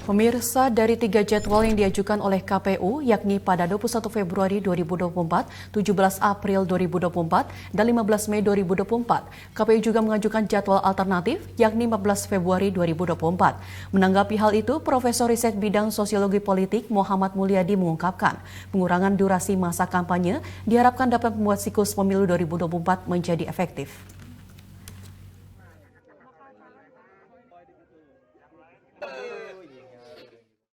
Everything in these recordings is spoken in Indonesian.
Pemirsa, dari 3 jadwal yang diajukan oleh KPU, yakni pada 21 Februari 2024, 17 April 2024, dan 15 Mei 2024, KPU juga mengajukan jadwal alternatif, yakni 14 Februari 2024. Menanggapi hal itu, Profesor Riset Bidang Sosiologi Politik Muhammad Mulyadi mengungkapkan, pengurangan durasi masa kampanye diharapkan dapat membuat siklus pemilu 2024 menjadi efektif.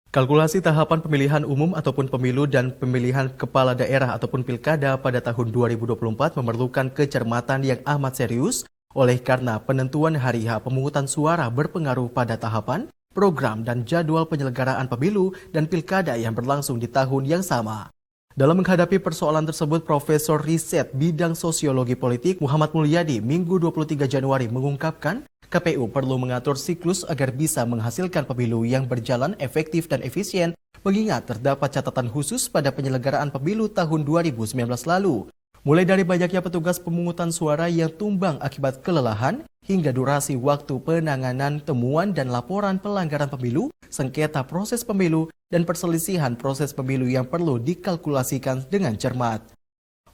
Kalkulasi tahapan pemilihan umum ataupun pemilu dan pemilihan kepala daerah ataupun pilkada pada tahun 2024 memerlukan kecermatan yang amat serius oleh karena penentuan hari H pemungutan suara berpengaruh pada tahapan, program dan jadwal penyelenggaraan pemilu dan pilkada yang berlangsung di tahun yang sama. Dalam menghadapi persoalan tersebut, Profesor Riset Bidang Sosiologi Politik Muhammad Mulyadi Minggu 23 Januari mengungkapkan, KPU perlu mengatur siklus agar bisa menghasilkan pemilu yang berjalan efektif dan efisien, mengingat terdapat catatan khusus pada penyelenggaraan pemilu tahun 2019 lalu. Mulai dari banyaknya petugas pemungutan suara yang tumbang akibat kelelahan, hingga durasi waktu penanganan temuan dan laporan pelanggaran pemilu, sengketa proses pemilu, dan perselisihan proses pemilu yang perlu dikalkulasikan dengan cermat.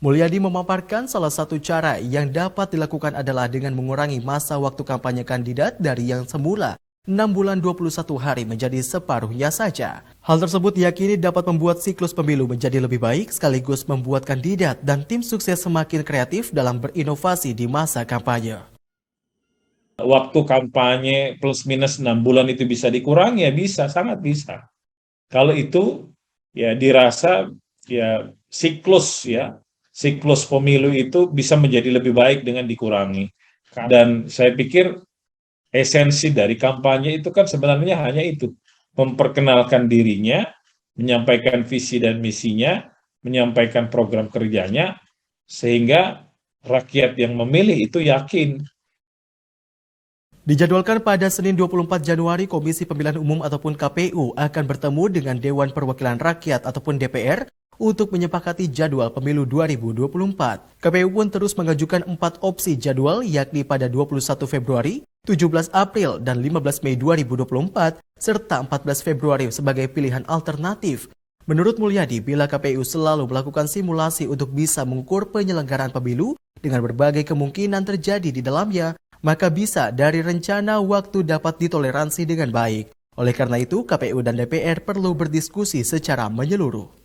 Mulyadi memaparkan salah satu cara yang dapat dilakukan adalah dengan mengurangi masa waktu kampanye kandidat dari yang semula 6 bulan 21 hari menjadi separuhnya saja. Hal tersebut diyakini dapat membuat siklus pemilu menjadi lebih baik sekaligus membuat kandidat dan tim sukses semakin kreatif dalam berinovasi di masa kampanye. Waktu kampanye plus minus 6 bulan itu bisa dikurangi, ya bisa, sangat bisa. Kalau itu ya dirasa ya siklus pemilu itu bisa menjadi lebih baik dengan dikurangi. Dan saya pikir esensi dari kampanye itu kan sebenarnya hanya itu, memperkenalkan dirinya, menyampaikan visi dan misinya, menyampaikan program kerjanya, sehingga rakyat yang memilih itu yakin. Dijadwalkan pada Senin 24 Januari, Komisi Pemilihan Umum ataupun KPU akan bertemu dengan Dewan Perwakilan Rakyat ataupun DPR untuk menyepakati jadwal pemilu 2024. KPU pun terus mengajukan 4 opsi jadwal, yakni pada 21 Februari, 17 April, dan 15 Mei 2024, serta 14 Februari sebagai pilihan alternatif. Menurut Mulyadi, bila KPU selalu melakukan simulasi untuk bisa mengukur penyelenggaraan pemilu dengan berbagai kemungkinan terjadi di dalamnya, maka bisa dari rencana waktu dapat ditoleransi dengan baik. Oleh karena itu, KPU dan DPR perlu berdiskusi secara menyeluruh.